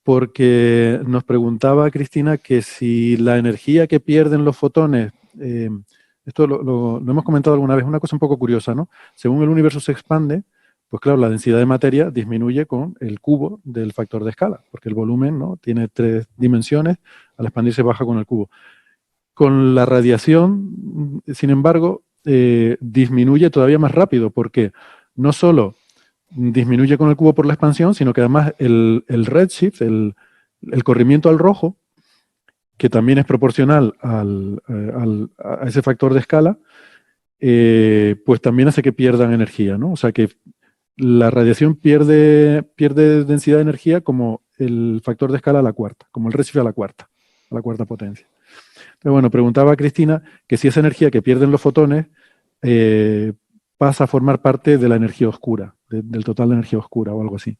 porque nos preguntaba Cristina que si la energía que pierden los fotones, esto lo hemos comentado alguna vez, una cosa un poco curiosa, ¿no? Según el universo se expande, pues claro, la densidad de materia disminuye con el cubo del factor de escala, porque el volumen, ¿no?, tiene 3 dimensiones, al expandirse baja con el cubo. Con la radiación, sin embargo, disminuye todavía más rápido, porque no solo disminuye con el cubo por la expansión, sino que además el redshift, el corrimiento al rojo, que también es proporcional a ese factor de escala, pues también hace que pierdan energía, ¿no? O sea que la radiación pierde densidad de energía como el factor de escala a la cuarta, como el redshift a la cuarta potencia. Entonces, bueno, preguntaba a Cristina que si esa energía que pierden los fotones pasa a formar parte de la energía oscura, del total de energía oscura o algo así.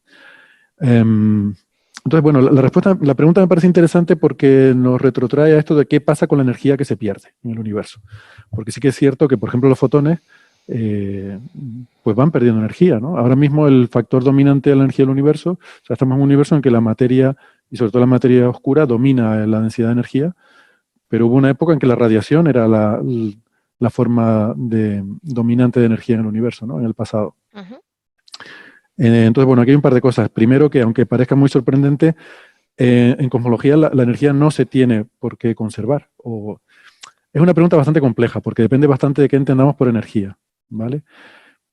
Entonces, bueno, la pregunta me parece interesante porque nos retrotrae a esto de qué pasa con la energía que se pierde en el universo. Porque sí que es cierto que, por ejemplo, los fotones pues van perdiendo energía, ¿no? Ahora mismo el factor dominante de la energía del universo, o sea, estamos en un universo en que la materia, y sobre todo la materia oscura, domina la densidad de energía, pero hubo una época en que la radiación era la forma dominante de energía en el universo, ¿no?, en el pasado. Ujú. Entonces, bueno, aquí hay un par de cosas. Primero, que aunque parezca muy sorprendente, en cosmología la energía no se tiene por qué conservar. Es una pregunta bastante compleja, porque depende bastante de qué entendamos por energía, ¿vale?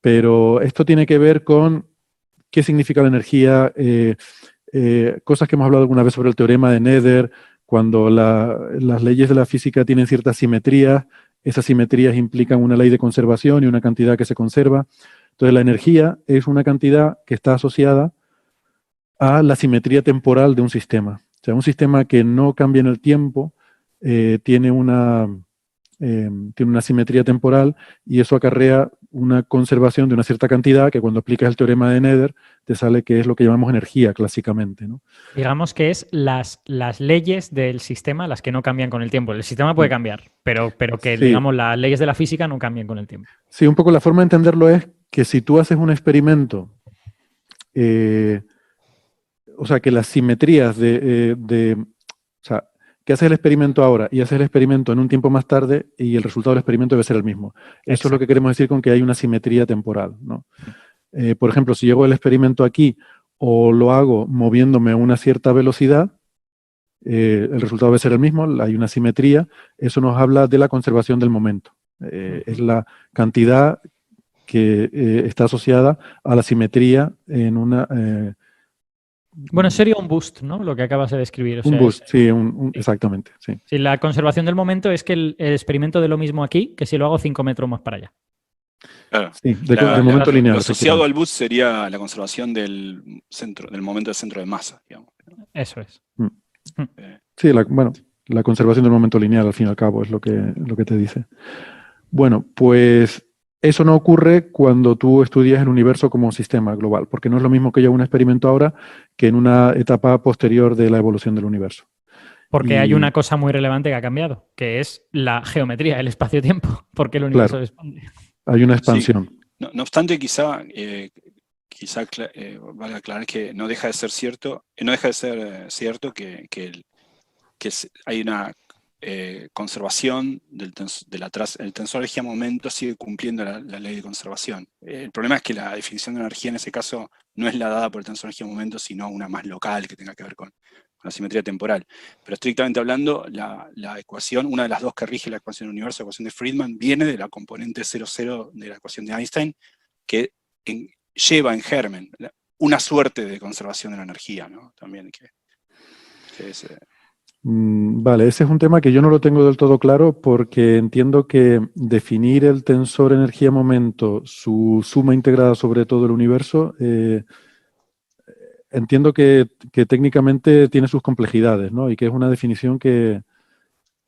Pero esto tiene que ver con qué significa la energía, cosas que hemos hablado alguna vez sobre el teorema de Nether, cuando las leyes de la física tienen ciertas simetrías, esas simetrías implican una ley de conservación y una cantidad que se conserva. Entonces, la energía es una cantidad que está asociada a la simetría temporal de un sistema. O sea, un sistema que no cambia en el tiempo tiene una simetría temporal y eso acarrea una conservación de una cierta cantidad que cuando aplicas el teorema de Nether te sale que es lo que llamamos energía clásicamente, ¿no? Digamos que es las leyes del sistema las que no cambian con el tiempo. El sistema puede cambiar, pero que, Sí. digamos, las leyes de la física no cambian con el tiempo. Sí, un poco la forma de entenderlo es que si tú haces un experimento, o sea, que las simetrías o sea, que haces el experimento ahora y haces el experimento en un tiempo más tarde y el resultado del experimento debe ser el mismo. Eso es lo que queremos decir con que hay una simetría temporal, ¿no? Por ejemplo, si yo hago el experimento aquí o lo hago moviéndome a una cierta velocidad, el resultado debe ser el mismo, hay una simetría. Eso nos habla de la conservación del momento. Es la cantidad que está asociada a la simetría en una... Bueno, sería un boost, ¿no? Lo que acabas de describir. O un sea, boost, sí, exactamente, sí. Sí, la conservación del momento es que el experimento dé lo mismo aquí que si lo hago 5 metros más para allá. Claro. Sí, de momento lineal. Lo asociado al boost sería la conservación del momento del centro de masa, digamos. Eso es. Sí, la conservación del momento lineal, al fin y al cabo, es lo que te dice. Bueno, pues eso no ocurre cuando tú estudias el universo como un sistema global, porque no es lo mismo que yo haga un experimento ahora que en una etapa posterior de la evolución del universo. Porque hay una cosa muy relevante que ha cambiado, que es la geometría, el espacio-tiempo, porque el universo se expande. Hay una expansión. Sí. No obstante, quizá vale aclarar que no deja de ser cierto, que hay una conservación el tensor energía-momento sigue cumpliendo la ley de conservación. El problema es que la definición de energía en ese caso no es la dada por el tensor energía-momento, sino una más local que tenga que ver con la simetría temporal. Pero estrictamente hablando, la ecuación, una de las dos que rige la ecuación del universo, la ecuación de Friedman, viene de la componente 0,0 de la ecuación de Einstein, que lleva en germen una suerte de conservación de la energía, ¿no? También que es... Vale, ese es un tema que yo no lo tengo del todo claro porque entiendo que definir el tensor energía-momento, su suma integrada sobre todo el universo, entiendo que técnicamente tiene sus complejidades, ¿no? Y que es una definición que,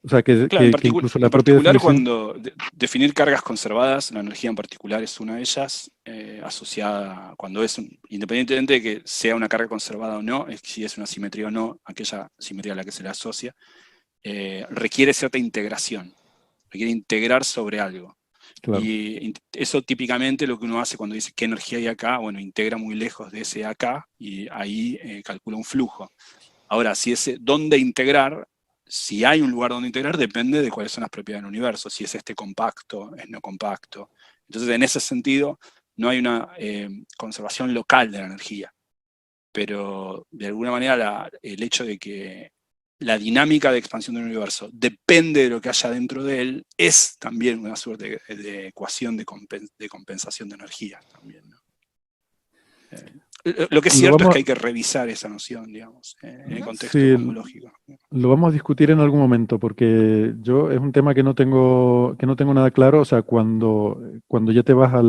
o sea, que incluso la propia definición... cuando definir cargas conservadas, la energía en particular es una de ellas, asociada, cuando independientemente de que sea una carga conservada o no, si es una simetría o no, aquella simetría a la que se le asocia, requiere cierta integración, requiere integrar sobre algo. Claro. Y eso típicamente lo que uno hace cuando dice qué energía hay acá, bueno, integra muy lejos de ese acá y ahí calcula un flujo. Ahora, dónde integrar, si hay un lugar donde integrar, depende de cuáles son las propiedades del universo, si es compacto, es no compacto. Entonces, en ese sentido, no hay una conservación local de la energía. Pero, de alguna manera, el hecho de que la dinámica de expansión del universo depende de lo que haya dentro de él, es también una suerte de ecuación de compensación de energía también, ¿no? Lo que es cierto es que hay que revisar esa noción, digamos, en el contexto cosmológico. Lo vamos a discutir en algún momento, porque es un tema que no tengo nada claro. O sea, cuando ya te vas a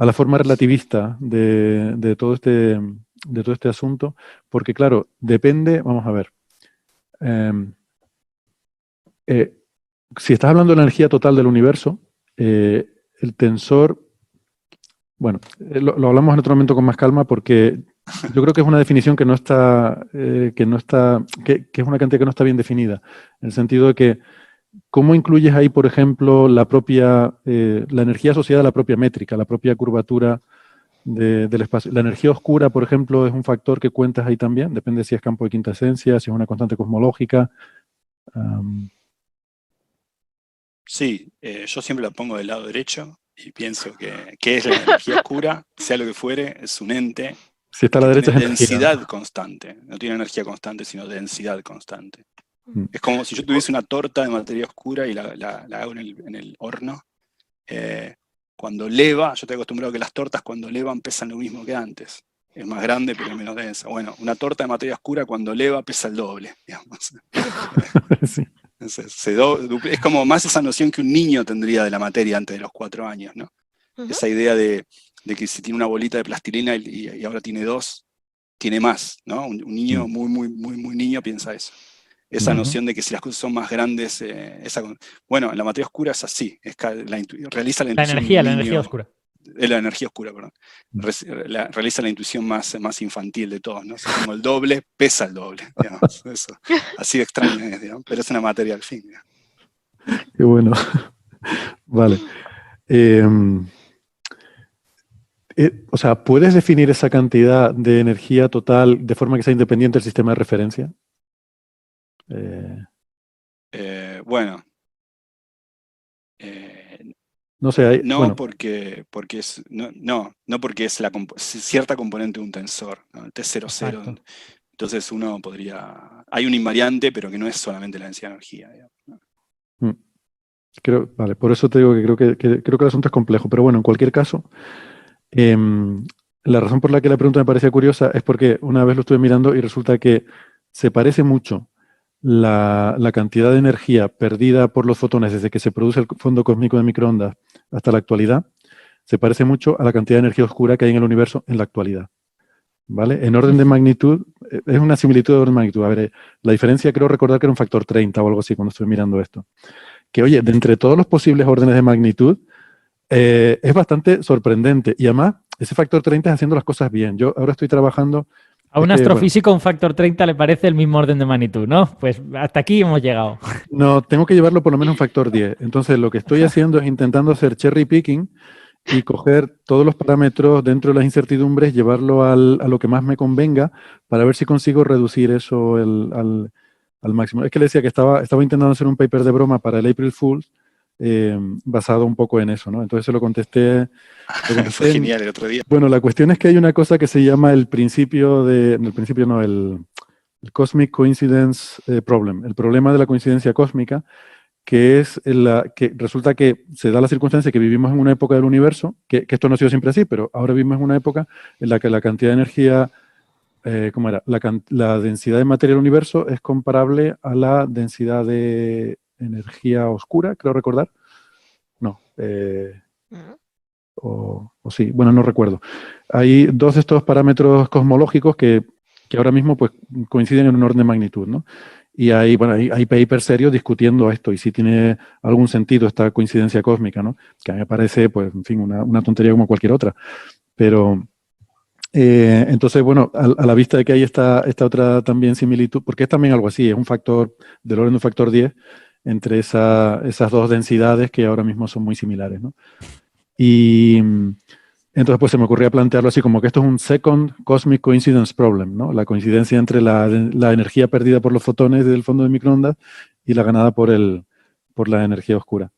la forma relativista de todo este asunto, porque claro, depende, vamos a ver, si estás hablando de la energía total del universo, el tensor, bueno, lo hablamos en otro momento con más calma, porque yo creo que es una definición que es una cantidad que no está bien definida, en el sentido de que ¿cómo incluyes ahí, por ejemplo, la energía asociada a la propia métrica, la propia curvatura del espacio? La energía oscura, por ejemplo, es un factor que cuentas ahí también, depende si es campo de quinta esencia, si es una constante cosmológica. Sí, yo siempre la pongo del lado derecho y pienso que es la energía oscura, sea lo que fuere, es un ente. Si está a la derecha es densidad energía, constante, no tiene energía constante, sino densidad constante. ¿no? Es como si yo tuviese una torta de materia oscura y la hago en el horno. Cuando leva, yo estoy acostumbrado a que las tortas cuando levan pesan lo mismo que antes. Es más grande pero menos densa. Bueno, una torta de materia oscura cuando leva pesa el doble, digamos. Sí. Es como más esa noción que un niño tendría de la materia antes de los 4 años, ¿no? Esa idea de que si tiene una bolita de plastilina y ahora tiene 2, tiene más, ¿no? Un niño muy niño piensa eso. Esa noción de que si las cosas son más grandes, bueno, en la materia oscura es así, realiza la intuición. La energía oscura. La energía oscura, perdón. Realiza la intuición más infantil de todos, ¿no? Si tengo el doble, pesa el doble, digamos. Eso. Así de extraño es, digamos, pero es una materia al fin, digamos. Qué bueno. Vale. O sea, ¿puedes definir esa cantidad de energía total de forma que sea independiente del sistema de referencia? Bueno. No sé, no, bueno. porque es cierta componente de un tensor, ¿no? El T00. Exacto. Entonces uno hay un invariante, pero que no es solamente la densidad de energía, digamos, ¿no? Vale, por eso te digo que creo que el asunto es complejo, pero bueno, en cualquier caso, la razón por la que la pregunta me parecía curiosa es porque una vez lo estuve mirando y resulta que se parece mucho la cantidad de energía perdida por los fotones desde que se produce el fondo cósmico de microondas hasta la actualidad, se parece mucho a la cantidad de energía oscura que hay en el universo en la actualidad. ¿Vale? En orden de magnitud, es una similitud de orden de magnitud. A ver, la diferencia creo recordar que era un factor 30 o algo así cuando estuve mirando esto. Que oye, de entre todos los posibles órdenes de magnitud, es bastante sorprendente. Y además, ese factor 30 es haciendo las cosas bien. Yo ahora estoy trabajando... A un astrofísico un factor 30 le parece el mismo orden de magnitud, ¿no? Pues hasta aquí hemos llegado. No, tengo que llevarlo por lo menos un factor 10. Entonces, lo que estoy haciendo es intentando hacer cherry picking y coger todos los parámetros dentro de las incertidumbres, llevarlo a lo que más me convenga para ver si consigo reducir eso al máximo. Es que le decía que estaba intentando hacer un paper de broma para el April Fool's, basado un poco en eso, ¿no? Entonces se lo contesté. Fue genial el otro día. Bueno, la cuestión es que hay una cosa que se llama el Cosmic Coincidence Problem, el problema de la coincidencia cósmica, que es que resulta que se da la circunstancia que vivimos en una época del universo, que esto no ha sido siempre así, pero ahora vivimos en una época en la que la cantidad de energía, ¿cómo era? La densidad de materia del universo es comparable a la densidad de energía oscura, creo recordar. No. O sí, bueno, no recuerdo. Hay dos de estos parámetros cosmológicos que ahora mismo pues, coinciden en un orden de magnitud, ¿no? Y hay papers serios discutiendo esto y si tiene algún sentido esta coincidencia cósmica, ¿no? Que a mí me parece, pues, en fin, una tontería como cualquier otra. Pero, entonces, bueno, a la vista de que hay esta otra también similitud, porque es también algo así, es un factor del orden de un factor 10 entre esas dos densidades que ahora mismo son muy similares, ¿no? Y Entonces, pues se me ocurría plantearlo así, como que esto es un second cosmic coincidence problem, ¿no? La coincidencia entre la energía perdida por los fotones del fondo de microondas y la ganada por la energía oscura.